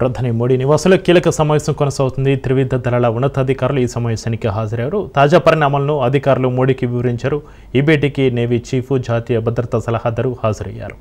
ప్రధాని మోడీ నివాసంలో కీలక సమావేశం కొనసాగుతుంది. త్రివిధ దళాల ఉన్నతాధికారులు ఈ సమావేశానికి హాజరయ్యారు. తాజా పరిణామాలను అధికారులు మోడీకి వివరించారు. ఈ భేటీకి నేవీ చీఫ్, జాతీయ భద్రతా సలహాదారు హాజరయ్యారు.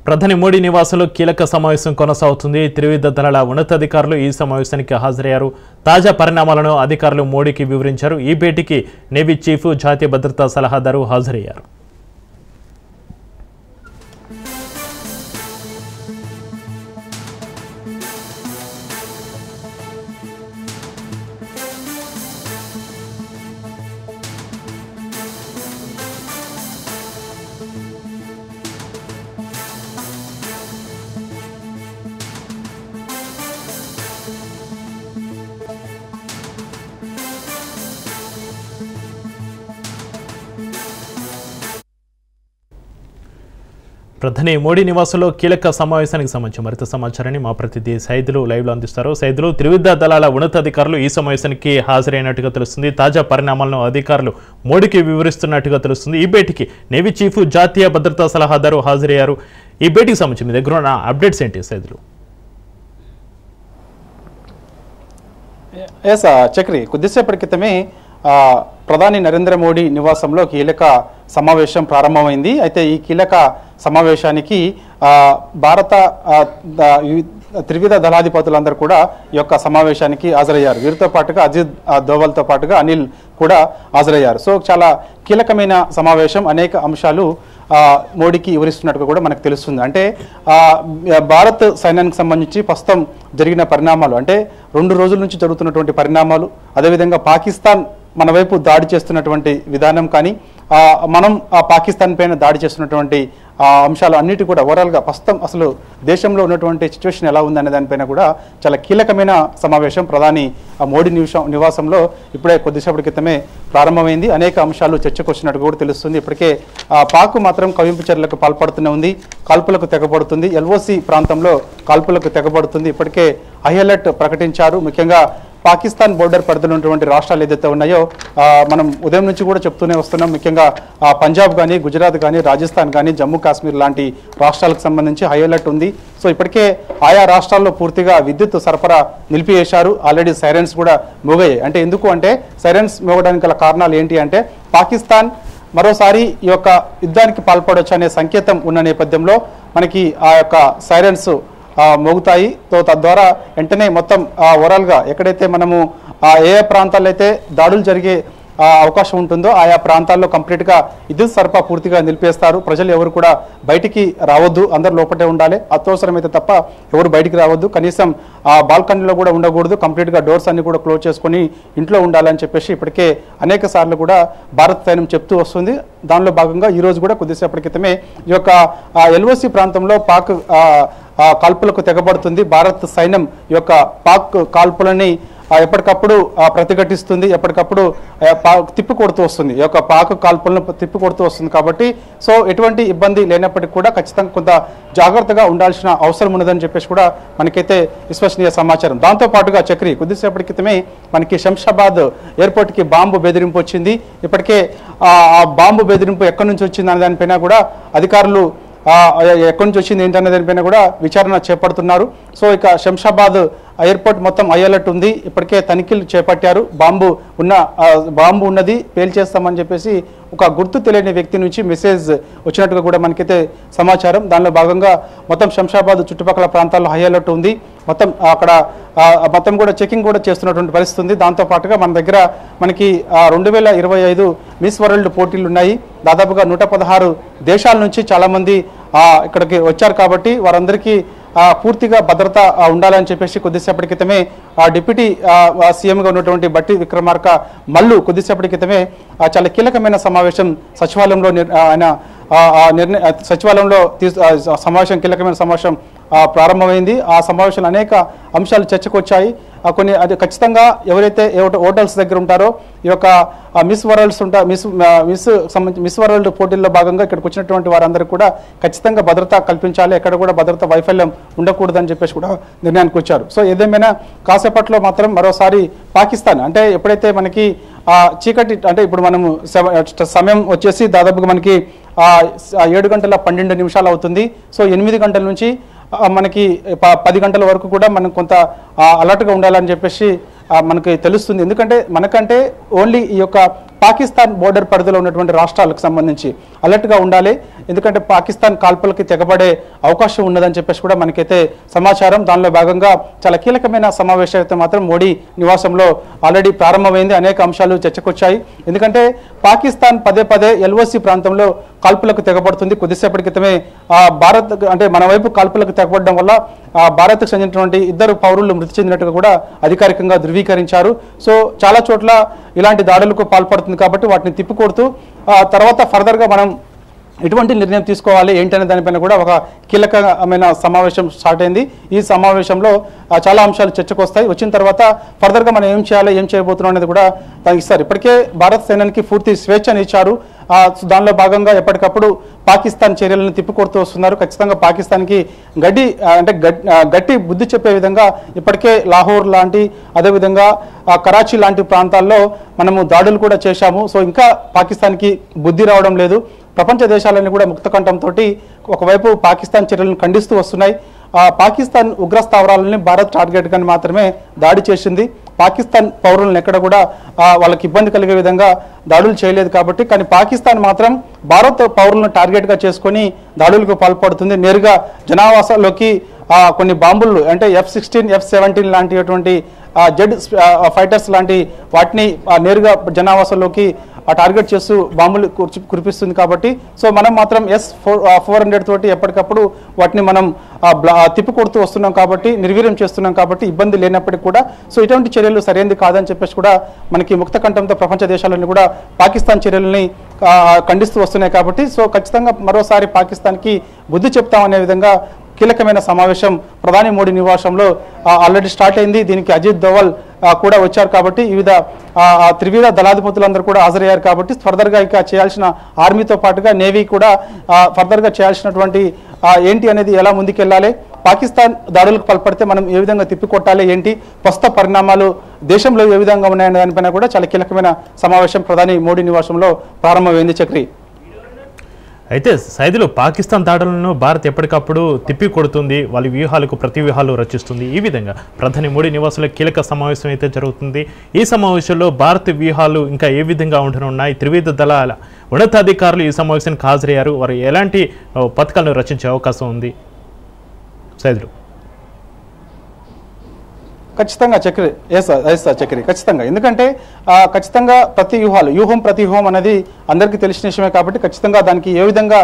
ప్రధాని మోడీ నివాసంలో కీలక సమావేశం కొనసాగుతుంది. త్రివిధ దళాల ఉన్నతాధికారులు ఈ సమావేశానికి హాజరయ్యారు. తాజా పరిణామాలను అధికారులు మోడీకి వివరించారు. ఈ భేటీకి నేవీ చీఫ్, జాతీయ భద్రతా సలహాదారు హాజరయ్యారు. ప్రధాని మోడీ నివాసంలో కీలక సమావేశానికి సంబంధించి మరింత సమాచారాన్ని మా ప్రతినిధి సైదులు లైవ్లో అందిస్తారు. సైదులు, త్రివిధ దళాల ఉన్నతాధికారులు ఈ సమావేశానికి హాజరైనట్టుగా తెలుస్తుంది. తాజా పరిణామాలను అధికారులు మోడీకి వివరిస్తున్నట్టుగా తెలుస్తుంది. ఈ భేటీకి నేవీ చీఫ్, జాతీయ భద్రతా సలహాదారు హాజరయ్యారు. ఈ భేటీకి సంబంధించి మీ దగ్గర ఉన్న అప్డేట్స్ ఏంటి సైదులు? చక్రి, కొద్దిసేపటి క్రితమే ప్రధాని నరేంద్ర మోడీ నివాసంలో కీలక సమావేశం ప్రారంభమైంది. అయితే ఈ కీలక సమావేశానికి భారత త్రివిధ దళాధిపతులందరూ కూడా ఈ యొక్క సమావేశానికి హాజరయ్యారు. వీరితో పాటుగా అజిత్ దోవల్తో పాటుగా అనిల్ కూడా హాజరయ్యారు. సో చాలా కీలకమైన సమావేశం, అనేక అంశాలు మోడీకి వివరిస్తున్నట్టుగా కూడా మనకు తెలుస్తుంది. అంటే భారత్ సైన్యానికి సంబంధించి ప్రస్తుతం జరిగిన పరిణామాలు, అంటే 2 రోజుల నుంచి జరుగుతున్నటువంటి పరిణామాలు, అదేవిధంగా పాకిస్తాన్ మన వైపు దాడి చేస్తున్నటువంటి విధానం కానీ, మనం పాకిస్తాన్ పైన దాడి చేస్తున్నటువంటి అంశాలు అన్నిటి కూడా ఓవరాల్గా ప్రస్తుతం అసలు దేశంలో ఉన్నటువంటి సిచ్యువేషన్ ఎలా ఉందనే దానిపైన కూడా చాలా కీలకమైన సమావేశం ప్రధాని మోడీ నివాసంలో ఇప్పుడే కొద్దిసేపటి క్రితమే ప్రారంభమైంది. అనేక అంశాలు చర్చకు వచ్చినట్టు కూడా తెలుస్తుంది. ఇప్పటికే పాక్ మాత్రం కవింపు చర్యలకు పాల్పడుతూనే ఉంది, కాల్పులకు తెగబడుతుంది. ఎల్ఓసి ప్రాంతంలో కాల్పులకు తెగబడుతుంది. ఇప్పటికే హై అలర్ట్ ప్రకటించారు. ముఖ్యంగా పాకిస్తాన్ బోర్డర్ పరిధిలో ఉన్నటువంటి రాష్ట్రాలు ఏదైతే ఉన్నాయో, మనం ఉదయం నుంచి కూడా చెప్తూనే వస్తున్నాం. ముఖ్యంగా పంజాబ్ కానీ, గుజరాత్ కానీ, రాజస్థాన్ కానీ, జమ్మూ కాశ్మీర్ లాంటి రాష్ట్రాలకు సంబంధించి హై అలర్ట్ ఉంది. సో ఇప్పటికే ఆయా రాష్ట్రాల్లో పూర్తిగా విద్యుత్ సరఫరా నిలిపివేశారు. ఆల్రెడీ సైరన్స్ కూడా మోగాయి. అంటే ఎందుకు అంటే సైరన్స్ మోగడానికి గల కారణాలు ఏంటి అంటే, పాకిస్తాన్ మరోసారి ఈ యొక్క యుద్ధానికి పాల్పడవచ్చు అనే సంకేతం ఉన్న నేపథ్యంలో మనకి ఆ యొక్క సైరన్స్ మోగుతాయి. సో తద్వారా వెంటనే మొత్తం ఓవరాల్గా ఎక్కడైతే మనము ఏ ప్రాంతాల్లో అయితే దాడులు జరిగే అవకాశం ఉంటుందో ఆయా ప్రాంతాల్లో కంప్లీట్గా విద్యుత్ సరఫరా పూర్తిగా నిలిపేస్తారు. ప్రజలు ఎవరు కూడా బయటికి రావద్దు, అందరు లోపటే ఉండాలి. అత్యవసరమైతే తప్ప ఎవరు బయటికి రావద్దు. కనీసం బాల్కనీలో కూడా ఉండకూడదు. కంప్లీట్గా డోర్స్ అన్ని కూడా క్లోజ్ చేసుకొని ఇంట్లో ఉండాలని చెప్పేసి ఇప్పటికే అనేక సార్లు కూడా భారత సైన్యం చెప్తూ వస్తుంది. దానిలో భాగంగా ఈరోజు కూడా కొద్దిసేపటి క్రితమే ఈ యొక్క ఎల్ఓసి ప్రాంతంలో పాక్ కాల్పులకు తెగబడుతుంది. భారత్ సైన్యం ఈ యొక్క పాక్ కాల్పులని ఎప్పటికప్పుడు ప్రతిఘటిస్తుంది, ఎప్పటికప్పుడు తిప్పి కొడుతూ వస్తుంది. ఈ యొక్క పాక్ కాల్పులను తిప్పి కొడుతూ వస్తుంది. కాబట్టి సో ఎటువంటి ఇబ్బంది లేనప్పటికీ కూడా ఖచ్చితంగా కొంత జాగ్రత్తగా ఉండాల్సిన అవసరం ఉన్నదని చెప్పేసి కూడా మనకైతే విశ్వసనీయ సమాచారం. దాంతోపాటుగా చక్రి, కొద్దిసేపటి క్రితమే మనకి శంషాబాద్ ఎయిర్పోర్ట్కి బాంబు బెదిరింపు వచ్చింది. ఇప్పటికే ఆ బాంబు బెదిరింపు ఎక్కడి నుంచి వచ్చింది అనే దానిపైన కూడా అధికారులు ఎక్కడి నుంచి వచ్చింది ఏంటనే దానిపైన కూడా విచారణ చేపడుతున్నారు. సో ఇక శంషాబాద్ ఎయిర్పోర్ట్ మొత్తం హై అలర్ట్ ఉంది. ఇప్పటికే తనిఖీలు చేపట్టారు. బాంబు ఉన్నది, పేల్చేస్తామని చెప్పేసి ఒక గుర్తు తెలియని వ్యక్తి నుంచి మెసేజ్ వచ్చినట్టుగా కూడా మనకైతే సమాచారం. దానిలో భాగంగా మొత్తం శంషాబాద్ చుట్టుపక్కల ప్రాంతాల్లో హై అలర్ట్ ఉంది. మొత్తం అక్కడ మొత్తం కూడా చెకింగ్ కూడా చేస్తున్నటువంటి పరిస్థితి ఉంది. దాంతోపాటుగా మన దగ్గర మనకి 2025 మిస్ వరల్డ్ పోటీలు ఉన్నాయి. దాదాపుగా 116 దేశాల నుంచి చాలామంది ఇక్కడికి వచ్చారు. కాబట్టి వారందరికీ పూర్తిగా భద్రత ఉండాలని చెప్పేసి కొద్దిసేపటి క్రితమే డిప్యూటీ సీఎంగా ఉన్నటువంటి బట్టి విక్రమార్క మల్లు కొద్దిసేపటి క్రితమే చాలా కీలకమైన సమావేశం సచివాలయంలో ఆయన సచివాలయంలో సమావేశం, కీలకమైన సమావేశం ప్రారంభమైంది. ఆ సమావేశంలో అనేక అంశాలు చర్చకు వచ్చాయి. కొన్ని అది ఖచ్చితంగా ఎవరైతే హోటల్స్ దగ్గర ఉంటారో ఈ యొక్క మిస్ వరల్డ్ పోటీల్లో భాగంగా ఇక్కడికి వచ్చినటువంటి వారందరికీ కూడా ఖచ్చితంగా భద్రత కల్పించాలి, ఎక్కడ కూడా భద్రత వైఫల్యం ఉండకూడదని చెప్పేసి కూడా నిర్ణయానికి వచ్చారు. సో ఏదేమైనా కాసేపట్లో మాత్రం మరోసారి పాకిస్తాన్ అంటే ఎప్పుడైతే మనకి చీకటి అంటే ఇప్పుడు మనము సమయం వచ్చేసి దాదాపుగా మనకి 7 గంటల 12 నిమిషాలు అవుతుంది. సో 8 గంటల నుంచి మనకి 10 గంటల వరకు కూడా మనం కొంత అలర్ట్గా ఉండాలని చెప్పేసి మనకి తెలుస్తుంది. ఎందుకంటే మనకంటే ఓన్లీ ఈ యొక్క పాకిస్తాన్ బోర్డర్ పరిధిలో ఉన్నటువంటి రాష్ట్రాలకు సంబంధించి అలర్ట్గా ఉండాలి. ఎందుకంటే పాకిస్తాన్ కాల్పులకి తెగబడే అవకాశం ఉన్నదని చెప్పేసి కూడా మనకైతే సమాచారం. దానిలో భాగంగా చాలా కీలకమైన సమావేశం అయితే మాత్రం మోడీ నివాసంలో ఆల్రెడీ ప్రారంభమైంది. అనేక అంశాలు చర్చకొచ్చాయి. ఎందుకంటే పాకిస్తాన్ పదే ఎల్ఓసి ప్రాంతంలో కాల్పులకు తెగబడుతుంది. కొద్దిసేపటి క్రితమే భారత్ అంటే మన వైపు కాల్పులకు తెగబడడం వల్ల భారత్కు చెందినటువంటి 2 పౌరులు మృతి చెందినట్టుగా కూడా అధికారికంగా ధృవీకరించారు. సో చాలా చోట్ల ఇలాంటి దాడులకు పాల్పడుతుంది కాబట్టి వాటిని తిప్పికొడుతూ తర్వాత ఫర్దర్గా మనం ఎటువంటి నిర్ణయం తీసుకోవాలి ఏంటనే దానిపైన కూడా ఒక కీలకమైన సమావేశం స్టార్ట్ అయింది. ఈ సమావేశంలో చాలా అంశాలు చర్చకు వస్తాయి. వచ్చిన తర్వాత ఫర్దర్గా మనం ఏం చేయాలి, ఏం చేయబోతున్నాం అనేది కూడా ఇస్తారు. ఇప్పటికే భారత సైన్యానికి పూర్తి స్వేచ్ఛను ఇచ్చారు. దానిలో భాగంగా ఎప్పటికప్పుడు పాకిస్తాన్ చర్యలను తిప్పికొడుతూ వస్తున్నారు. ఖచ్చితంగా పాకిస్తాన్కి గట్టి బుద్ధి చెప్పే విధంగా ఇప్పటికే లాహోర్ లాంటి అదేవిధంగా కరాచీ లాంటి ప్రాంతాల్లో మనము దాడులు కూడా చేశాము. సో ఇంకా పాకిస్తాన్కి బుద్ధి రావడం లేదు. ప్రపంచ దేశాలన్నీ కూడా ముక్తకంఠంతో ఒకవైపు పాకిస్తాన్ చర్యలను ఖండిస్తూ వస్తున్నాయి. పాకిస్తాన్ ఉగ్ర స్థావరాలని భారత్ టార్గెట్గా మాత్రమే దాడి చేసింది. పాకిస్తాన్ పౌరులను ఎక్కడ కూడా వాళ్ళకి ఇబ్బంది కలిగే విధంగా దాడులు చేయలేదు కాబట్టి. కానీ పాకిస్తాన్ మాత్రం భారత్ పౌరులను టార్గెట్గా చేసుకొని దాడులకు పాల్పడుతుంది. నేరుగా జనావాసాల్లోకి కొన్ని బాంబులు అంటే F-16, F-17 లాంటి జెడ్ ఫైటర్స్ లాంటి వాటిని నేరుగా జనావాసాల్లోకి టార్గెట్ చేస్తూ బాంబులు కురిపిస్తుంది కాబట్టి. సో మనం మాత్రం S-400 తోటి ఎప్పటికప్పుడు వాటిని మనం తిప్పికొడుతూ వస్తున్నాం కాబట్టి, నిర్వీర్యం చేస్తున్నాం కాబట్టి ఇబ్బంది లేనప్పటికీ కూడా సో ఇటువంటి చర్యలు సరైనది కాదని చెప్పేసి కూడా మనకి ముక్త కంఠంతో ప్రపంచ దేశాలన్నీ కూడా పాకిస్తాన్ చర్యలని ఖండిస్తూ వస్తున్నాయి కాబట్టి. సో ఖచ్చితంగా మరోసారి పాకిస్తాన్కి బుద్ధి చెప్తామనే విధంగా కీలకమైన సమావేశం ప్రధాని మోడీ నివాసంలో ఆల్రెడీ స్టార్ట్ అయింది. దీనికి అజిత్ దోవల్ కూడా వచ్చారు కాబట్టి త్రివిధ దళాధిపతులందరూ కూడా హాజరయ్యారు కాబట్టి ఫర్దర్గా ఇక చేయాల్సిన ఆర్మీతో పాటుగా నేవీ కూడా ఫర్దర్గా చేయాల్సినటువంటి ఏంటి అనేది ఎలా ముందుకెళ్ళాలి, పాకిస్తాన్ దాడులకు పాల్పడితే మనం ఏ విధంగా తిప్పికొట్టాలి, ఏంటి ప్రస్తుత పరిణామాలు దేశంలో ఏ విధంగా ఉన్నాయనే దానిపైన కూడా చాలా కీలకమైన సమావేశం ప్రధాని మోడీ నివాసంలో ప్రారంభమైంది. చక్రి అయితే సైదులు పాకిస్తాన్ దాడులను భారత్ ఎప్పటికప్పుడు తిప్పి కొడుతుంది, వాళ్ళ వ్యూహాలకు ప్రతి వ్యూహాలు రచిస్తుంది. ఈ విధంగా ప్రధాని మోడీ నివాసంలో కీలక సమావేశం అయితే జరుగుతుంది. ఈ సమావేశంలో భారత్ వ్యూహాలు ఇంకా ఏ విధంగా ఉండనున్నాయి, త్రివిధ దళాల ఉన్నతాధికారులు ఈ సమావేశానికి హాజరయ్యారు, వారు ఎలాంటి పథకాలను రచించే అవకాశం ఉంది సైదులు? ఖచ్చితంగా చక్రి చక్రి ఖచ్చితంగా. ఎందుకంటే ఖచ్చితంగా వ్యూహం ప్రతి వ్యూహం అనేది అందరికీ తెలిసిన విషయమే కాబట్టి ఖచ్చితంగా దానికి ఏ విధంగా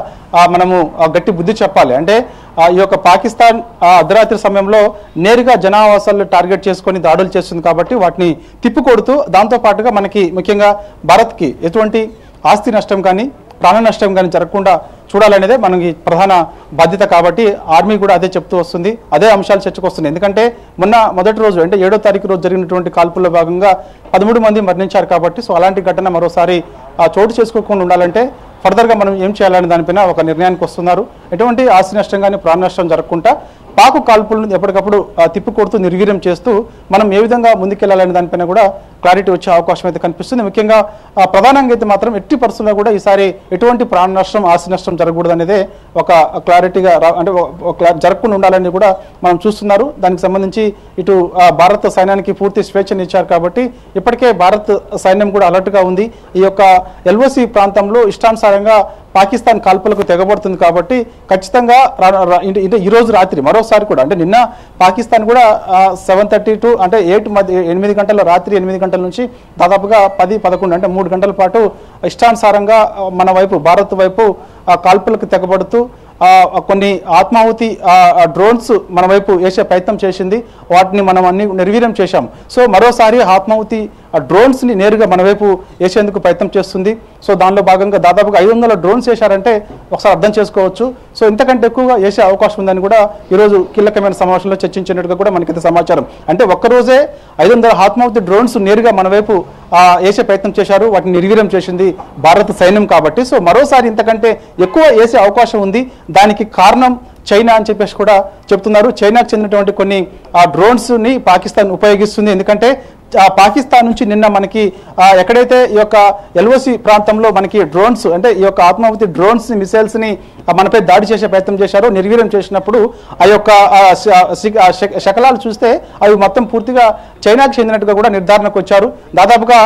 మనము గట్టి బుద్ధి చెప్పాలి అంటే ఈ యొక్క పాకిస్తాన్ అర్ధరాత్రి సమయంలో నేరుగా జనావాసాలను టార్గెట్ చేసుకొని దాడులు చేస్తుంది కాబట్టి వాటిని తిప్పికొడుతూ దాంతోపాటుగా మనకి ముఖ్యంగా భారత్కి ఎటువంటి ఆస్తి నష్టం కానీ ప్రాణ నష్టం కానీ జరగకుండా చూడాలనేదే మనకి ప్రధాన బాధ్యత కాబట్టి ఆర్మీ కూడా అదే చెప్తూ వస్తుంది, అదే అంశాలు చర్చకు వస్తుంది. ఎందుకంటే మొదటి రోజు అంటే 7వ తారీఖు రోజు జరిగినటువంటి కాల్పుల్లో భాగంగా 13 మంది మరణించారు కాబట్టి సో అలాంటి ఘటన మరోసారి చోటు చేసుకోకుండా ఉండాలంటే ఫర్దర్గా మనం ఏం చేయాలనే దానిపైన ఒక నిర్ణయానికి వస్తున్నారు. ఎటువంటి ఆస్తి నష్టం కానీ ప్రాణ నష్టం జరగకుండా పాకు కాల్పులను ఎప్పటికప్పుడు తిప్పికొడుతూ నిర్వీర్యం చేస్తూ మనం ఏ విధంగా ముందుకెళ్లాలనే దానిపైన కూడా క్లారిటీ వచ్చే అవకాశం అయితే కనిపిస్తుంది. ముఖ్యంగా ప్రధానంగా అయితే మాత్రం ఎట్టి పరిస్థితుల్లో కూడా ఈసారి ఎటువంటి ప్రాణ నష్టం ఆస్తి నష్టం జరగకూడదు అనేదే ఒక క్లారిటీగా అంటే జరగకుండా ఉండాలని కూడా మనం చూస్తున్నారు. దానికి సంబంధించి ఇటు భారత సైన్యానికి పూర్తి స్వేచ్ఛను ఇచ్చారు కాబట్టి ఇప్పటికే భారత సైన్యం కూడా అలర్ట్గా ఉంది. ఈ యొక్క ఎల్ఓసి ప్రాంతంలో ఇష్టానుసారంగా పాకిస్తాన్ కాల్పులకు తెగబడుతుంది కాబట్టి ఖచ్చితంగా ఈరోజు రాత్రి మరోసారి కూడా అంటే నిన్న పాకిస్తాన్ కూడా 7:30 to అంటే 8 గంటల రాత్రి 8 గంటల నుంచి దాదాపుగా 10-11 అంటే 3 గంటల పాటు ఇష్టానుసారంగా మన వైపు భారత్ వైపు కాల్పులకు తెగబడుతూ కొన్ని ఆత్మాహుతి డ్రోన్స్ మన వైపు వేసే ప్రయత్నం చేసింది. వాటిని మనం అన్ని నిర్వీర్యం చేశాం. సో మరోసారి ఆత్మాహుతి డ్రోన్స్ని నేరుగా మన వైపు వేసేందుకు ప్రయత్నం చేస్తుంది. సో దానిలో భాగంగా దాదాపుగా 500 డ్రోన్స్ వేశారంటే ఒకసారి అర్థం చేసుకోవచ్చు. సో ఇంతకంటే ఎక్కువగా వేసే అవకాశం ఉందని కూడా ఈరోజు కీలకమైన సమావేశంలో చర్చించినట్టుగా కూడా మనకైతే సమాచారం. అంటే ఒక్కరోజే 500 ఆత్మాహుతి డ్రోన్స్ నేరుగా మన వైపు వేసే ప్రయత్నం చేశారు. వాటిని నిర్వీర్యం చేసింది భారత సైన్యం కాబట్టి. సో మరోసారి ఇంతకంటే ఎక్కువ వేసే అవకాశం ఉంది. దానికి కారణం చైనా అని చెప్పేసి కూడా చెప్తున్నారు. చైనాకు చెందినటువంటి కొన్ని డ్రోన్స్ని పాకిస్తాన్ ఉపయోగిస్తుంది. ఎందుకంటే పాకిస్తాన్ నుంచి నిన్న మనకి ఎక్కడైతే ఈ యొక్క ఎల్ఓసి ప్రాంతంలో మనకి డ్రోన్స్ అంటే ఈ యొక్క ఆత్మాహుతి డ్రోన్స్ మిసైల్స్ని మనపై దాడి చేసే ప్రయత్నం చేశారు. నిర్వీర్యం చేసినప్పుడు ఆ యొక్క శకలాలు చూస్తే అవి మొత్తం పూర్తిగా చైనాకు చెందినట్టుగా కూడా నిర్ధారణకు వచ్చారు. దాదాపుగా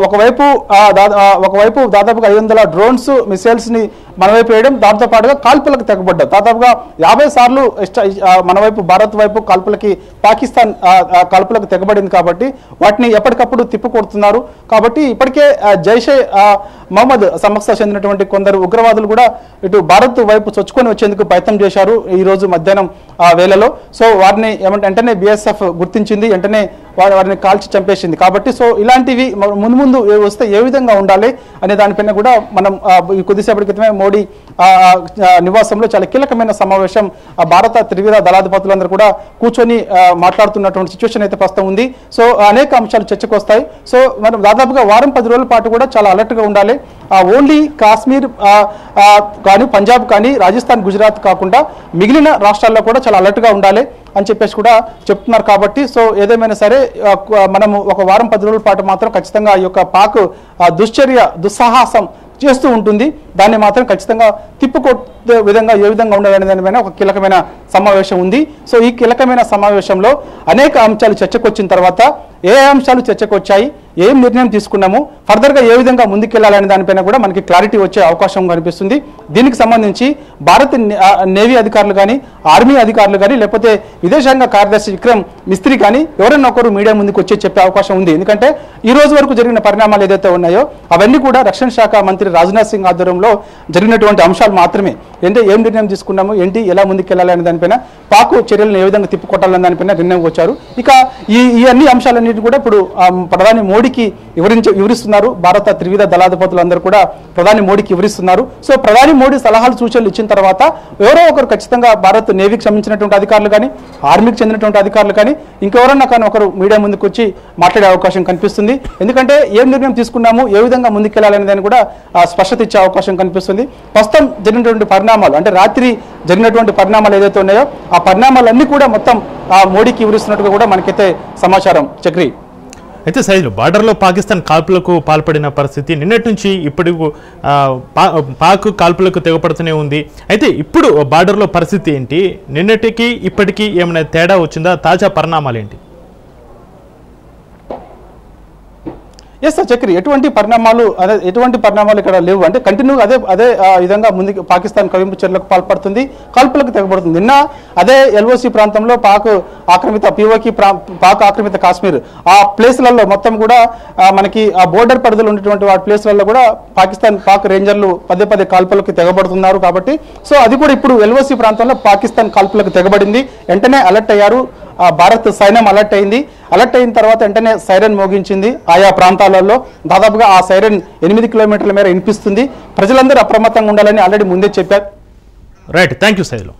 ఒకవైపు దాదాపుగా 500 డ్రోన్స్ మిసైల్స్ని మన వైపు వేయడం, దాంతో పాటుగా కాల్పులకు తెగబడ్డారు. దాదాపుగా 50 సార్లు మన వైపు భారత్ వైపు కాల్పులకి పాకిస్తాన్ కాల్పులకు తెగబడింది. కాబట్టి వాటిని ఎప్పటికప్పుడు తిప్పికొడుతున్నారు. కాబట్టి ఇప్పటికే జైషే మహమ్మద్ సంస్థకు చెందినటువంటి కొందరు ఉగ్రవాదులు కూడా ఇటు భారత్ వైపు చొచ్చుకొని వచ్చేందుకు ప్రయత్నం చేశారు ఈ రోజు మధ్యాహ్నం వేళలో. సో వారిని వెంటనే బిఎస్ఎఫ్ గుర్తించింది, వెంటనే వారిని కాల్చి చంపేసింది. కాబట్టి సో ఇలాంటివి ముందు వస్తే ఏ విధంగా ఉండాలి అనే దానిపైన కూడా మనం కొద్దిసేపటి క్రితమే మోడీ నివాసంలో చాలా కీలకమైన సమావేశం భారత త్రివిధ దళాధిపతులందరూ కూడా కూర్చొని మాట్లాడుతున్నటువంటి సిచ్యువేషన్ అయితే ప్రస్తుతం ఉంది. సో అనేక అంశాలు చర్చకు వస్తాయి. సో మనం దాదాపుగా వారం 10 రోజుల పాటు కూడా చాలా అలర్ట్గా ఉండాలి. ఓన్లీ కాశ్మీర్ కానీ పంజాబ్ కానీ రాజస్థాన్ గుజరాత్ కాకుండా మిగిలిన రాష్ట్రాల్లో కూడా చాలా అలర్ట్గా ఉండాలి అని చెప్పేసి కూడా చెప్తున్నారు. కాబట్టి సో ఏదేమైనా సరే మనము ఒక వారం 10 రోజుల పాటు మాత్రం ఖచ్చితంగా ఈ యొక్క పాక్ దుస్సాహసం చేస్తూ ఉంటుంది. దాన్ని మాత్రం ఖచ్చితంగా తిప్పుకొట్టే విధంగా ఏ విధంగా ఉండాలనే దానిపైన ఒక కీలకమైన సమావేశం ఉంది. సో ఈ కీలకమైన సమావేశంలో అనేక అంశాలు చర్చకు వచ్చిన తర్వాత ఏ అంశాలు చర్చకు వచ్చాయి, ఏం నిర్ణయం తీసుకున్నాము, ఫర్దర్గా ఏ విధంగా ముందుకెళ్లాలనే దానిపైన కూడా మనకి క్లారిటీ వచ్చే అవకాశం కనిపిస్తుంది. దీనికి సంబంధించి భారత నేవీ అధికారులు కానీ, ఆర్మీ అధికారులు కానీ, లేకపోతే విదేశాంగ కార్యదర్శి విక్రమ్ మిస్త్రీ కానీ ఎవరైనా ఒకరు మీడియా ముందుకు వచ్చి చెప్పే అవకాశం ఉంది. ఎందుకంటే ఈ రోజు వరకు జరిగిన పరిణామాలు ఏదైతే ఉన్నాయో అవన్నీ కూడా రక్షణ శాఖ మంత్రి రాజ్నాథ్ సింగ్ ఆధ్వర్యంలో జరిగినటువంటి అంశాలు మాత్రమే. అంటే ఏం నిర్ణయం తీసుకున్నాము, ఏంటి, ఎలా ముందుకెళ్లాలనే దానిపైన, పాక్ చర్యలను ఏ విధంగా తిప్పుకొట్టాలనే దానిపైన నిర్ణయం వచ్చారు. ఇక ఈ అన్ని అంశాలన్నింటినీ కూడా ఇప్పుడు ప్రధాని మోడీకి వివరిస్తున్నారు. భారత త్రివిధ దళాధిపతులందరూ కూడా ప్రధాని మోడీకి వివరిస్తున్నారు. సో ప్రధాని మోడీ సలహాలు సూచనలు ఇచ్చిన తర్వాత ఎవరో ఒకరు ఖచ్చితంగా భారత్ నేవీకి సంబంధించినటువంటి అధికారులు కానీ, ఆర్మీకి చెందినటువంటి అధికారులు కానీ, ఇంకెవరన్నా కానీ ఒకరు మీడియా ముందుకు వచ్చి మాట్లాడే అవకాశం కనిపిస్తుంది. ఎందుకంటే ఏం నిర్ణయం తీసుకున్నాము, ఏ విధంగా ముందుకెళ్లాలనే దాన్ని కూడా స్పష్టత ఇచ్చే అవకాశం కనిపిస్తుంది. ప్రస్తుతం జరిగినటువంటి పరిణామాలు అంటే రాత్రి జరిగినటువంటి పరిణామాలు ఏదైతే ఉన్నాయో ఆ పరిణామాలన్నీ కూడా మొత్తం మోడీకి వివరిస్తున్నట్టుగా కూడా మనకైతే సమాచారం. చక్రి అయితే సైజులు బార్డర్లో పాకిస్తాన్ కాల్పులకు పాల్పడిన పరిస్థితి నిన్నటి నుంచి ఇప్పుడు పాక్ కాల్పులకు తెగపడుతూనే ఉంది. అయితే ఇప్పుడు బార్డర్లో పరిస్థితి ఏంటి, నిన్నటికి ఇప్పటికీ ఏమైనా తేడా వచ్చిందా, తాజా పరిణామాలు ఏంటి? ఎస్ సార్ చక్రి, ఎటువంటి పరిణామాలు ఇక్కడ లేవు. అంటే కంటిన్యూ అదే విధంగా ముందుకు పాకిస్తాన్ కవింపు చర్యలకు పాల్పడుతుంది, కాల్పులకు తెగబడుతుంది. నిన్న అదే ఎల్ఓసి ప్రాంతంలో పాక్ ఆక్రమిత కాశ్మీర్ ఆ ప్లేస్లలో మొత్తం కూడా మనకి ఆ బోర్డర్ పరిధిలో ఉన్నటువంటి వాటి ప్లేస్లలో కూడా పాక్ రేంజర్లు పదే కాల్పులకు తెగబడుతున్నారు. కాబట్టి సో అది కూడా ఇప్పుడు ఎల్ఓసి ప్రాంతంలో పాకిస్తాన్ కాల్పులకు తెగబడింది. వెంటనే అలర్ట్ అయ్యారు, భారత్ సైన్యం అలర్ట్ అయింది. అలర్ట్ అయిన తర్వాత వెంటనే సైరన్ మోగించింది ఆయా ప్రాంతాలలో. దాదాపుగా ఆ సైరన్ 8 కిలోమీటర్ల మేర వినిపిస్తుంది. ప్రజలందరూ అప్రమత్తంగా ఉండాలని ఆల్రెడీ ముందే చెప్పారు. Right, thank you సైలో.